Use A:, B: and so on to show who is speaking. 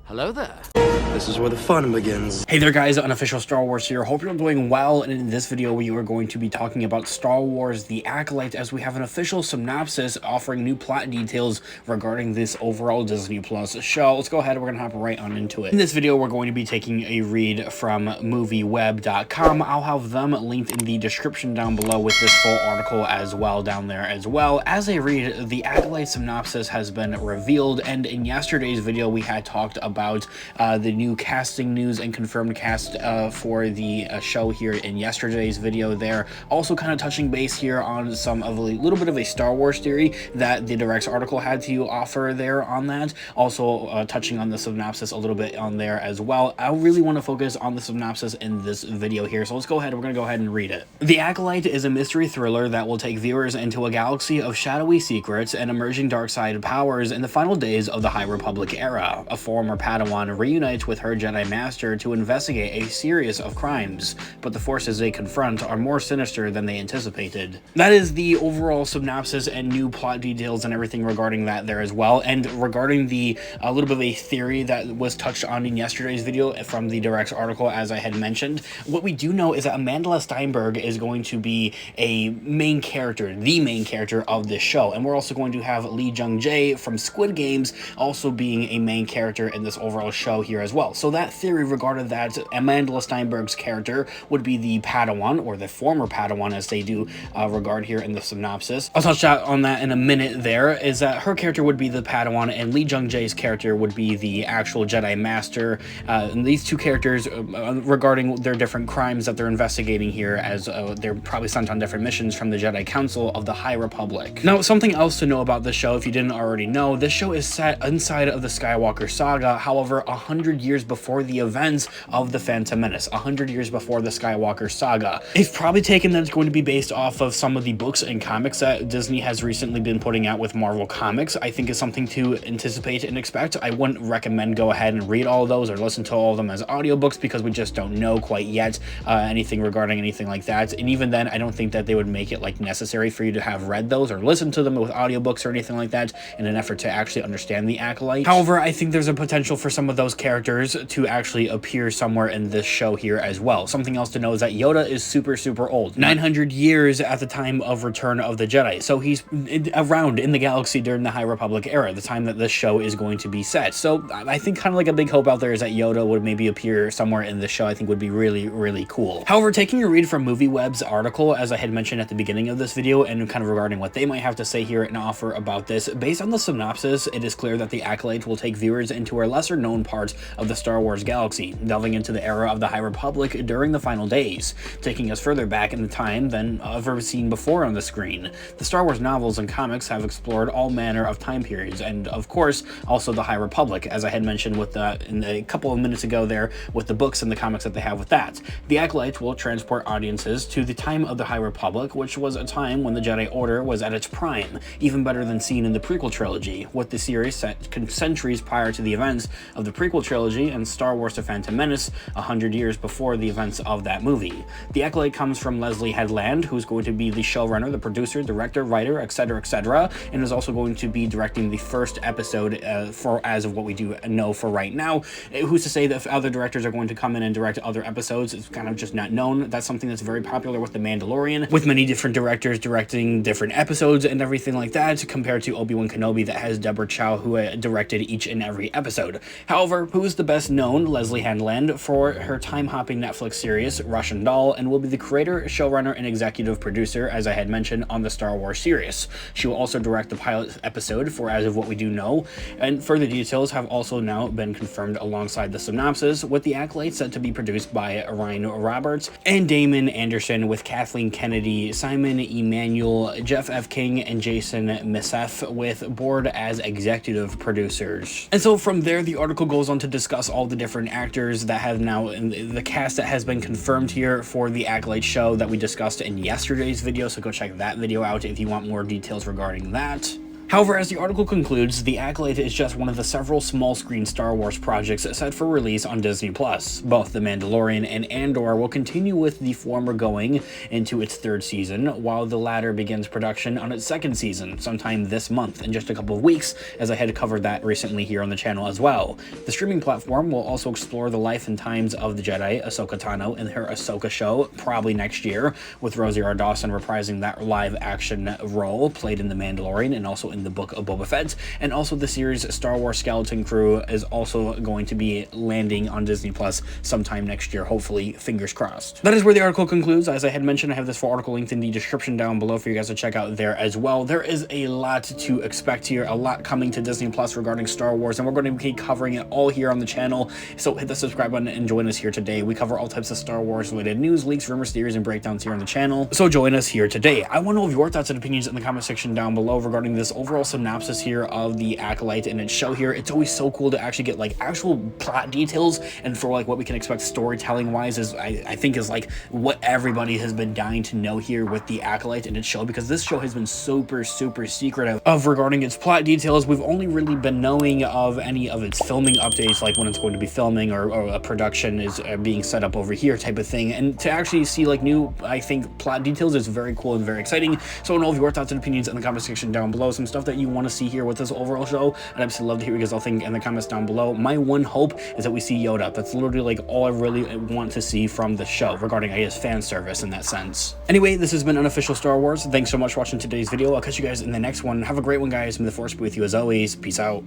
A: Hello there.
B: This is where the fun begins.
C: Hey there guys, Unofficial Star Wars here. Hope you're doing well, and in this video we are going to be talking about Star Wars The Acolyte, as we have an official synopsis offering new plot details regarding this overall Disney Plus show. Let's go ahead, we're going to hop right on into it. In this video we're going to be taking a read from movieweb.com. I'll have them linked in the description down below with this full article as well down there as well. As I read, The Acolyte synopsis has been revealed, and in yesterday's video we had talked about the new casting news and confirmed cast for the show here in yesterday's video there. Also kind of touching base here on some of a little bit of a Star Wars theory that the Direct's article had to offer there on that. Also touching on the synopsis a little bit on there as well. I really want to focus on the synopsis in this video here, so let's go ahead. We're going to go ahead and read it. The Acolyte is a mystery thriller that will take viewers into a galaxy of shadowy secrets and emerging dark side powers in the final days of the High Republic era. A former Padawan reunites with her Jedi Master to investigate a series of crimes, but the forces they confront are more sinister than they anticipated. That is the overall synopsis and new plot details and everything regarding that there as well. And regarding the a little bit of a theory that was touched on in yesterday's video from the Direct's article, as I had mentioned, what we do know is that Amandla Steinberg is going to be a main character, the main character of this show, and we're also going to have Lee Jung-jae from Squid Games also being a main character in this overall show here as well. So that theory regarded that Amandla Steinberg's character would be the Padawan, or the former Padawan as they do regard here in the synopsis. I'll touch on that in a minute there, is that her character would be the Padawan and Lee Jung-jae's character would be the actual Jedi Master. And these two characters regarding their different crimes that they're investigating here, as they're probably sent on different missions from the Jedi Council of the High Republic. Now, something else to know about this show, if you didn't already know, this show is set inside of the Skywalker saga, however, 100 years before the events of the Phantom Menace, 100 years before the Skywalker saga. It's probably taken that it's going to be based off of some of the books and comics that Disney has recently been putting out with Marvel Comics. I think is something to anticipate and expect. I wouldn't recommend go ahead and read all of those or listen to all of them as audiobooks, because we just don't know quite yet anything regarding anything like that. And even then, I don't think that they would make it like necessary for you to have read those or listen to them with audiobooks or anything like that in an effort to actually understand the Acolyte. However, I think there's a potential for some of those characters to actually appear somewhere in this show here as well. Something else to know is that Yoda is super old, 900 years at the time of Return of the Jedi, so he's around in the galaxy during the High Republic era, the time that this show is going to be set. So I think kind of like a big hope out there is that Yoda would maybe appear somewhere in the show. I think would be really cool. However, taking a read from MovieWeb's article, as I had mentioned at the beginning of this video, and kind of regarding what they might have to say here and offer about this, based on the synopsis, it is clear that the Acolyte will take viewers into a lesser known part of the Star Wars galaxy, delving into the era of the High Republic during the final days, taking us further back in the time than ever seen before on the screen. The Star Wars novels and comics have explored all manner of time periods, and of course also the High Republic, as I had mentioned with in a couple of minutes ago there with the books and the comics that they have with that. The Acolyte will transport audiences to the time of the High Republic, which was a time when the Jedi Order was at its prime, even better than seen in the prequel trilogy, with the series set centuries prior to the events of the prequel trilogy and Star Wars: The Phantom Menace, 100 years before the events of that movie. The Acolyte comes from Leslie Headland, who's going to be the showrunner, the producer, director, writer, etc., and is also going to be directing the first episode for as of what we do know for right now. Who's to say that if other directors are going to come in and direct other episodes? It's kind of just not known. That's something that's very popular with The Mandalorian, with many different directors directing different episodes and everything like that, compared to Obi-Wan Kenobi that has Deborah Chow, who directed each and every episode. However, who is the best known? Leslie Headland, for her time-hopping Netflix series Russian Doll, and will be the creator, showrunner, and executive producer, as I had mentioned, on the Star Wars series. She will also direct the pilot episode for as of what we do know, and further details have also now been confirmed alongside the synopsis, with the Acolyte set to be produced by Ryan Roberts and Damon Anderson, with Kathleen Kennedy, Simon Emanuel, Jeff F. King, and Jason Misef, with board as executive producers. And so from there, the article goes on to discuss all the different actors that have now in the cast that has been confirmed here for the Acolyte show that we discussed in yesterday's video, so go check that video out if you want more details regarding that. However, as the article concludes, The Acolyte is just one of the several small-screen Star Wars projects set for release on Disney+. Both The Mandalorian and Andor will continue with the former going into its third season, while the latter begins production on its second season sometime this month, in just a couple of weeks, as I had covered that recently here on the channel as well. The streaming platform will also explore the life and times of the Jedi, Ahsoka Tano, in her Ahsoka show, probably next year, with Rosie R. Dawson reprising that live-action role played in The Mandalorian and also in the Book of Boba Fett, and also the series Star Wars Skeleton Crew is also going to be landing on Disney Plus sometime next year, hopefully, fingers crossed. That is where the article concludes. As I had mentioned, I have this full article linked in the description down below for you guys to check out there as well. There is a lot to expect here, a lot coming to Disney Plus regarding Star Wars, and we're going to be covering it all here on the channel, so hit the subscribe button and join us here today. We cover all types of Star Wars related news, leaks, rumors, theories, and breakdowns here on the channel, so join us here today. I want to know your thoughts and opinions in the comment section down below regarding this overall synopsis here of the Acolyte and its show here. It's always so cool to actually get like actual plot details, and for like what we can expect storytelling wise is I think is like what everybody has been dying to know here with the Acolyte and its show, because this show has been super secretive of regarding its plot details. We've only really been knowing of any of its filming updates, like when it's going to be filming or a production is being set up over here type of thing, and to actually see like new, I think, plot details is very cool and very exciting. So I know of your thoughts and opinions in the comment section down below, some stuff that you want to see here with this overall show. I'd absolutely love to hear what you guys all think in the comments down below. My one hope is that we see Yoda. That's literally like all I really want to see from the show regarding, I guess, fan service in that sense. Anyway, this has been Unofficial Star Wars. Thanks so much for watching today's video. I'll catch you guys in the next one. Have a great one, guys. May the Force be with you as always. Peace out.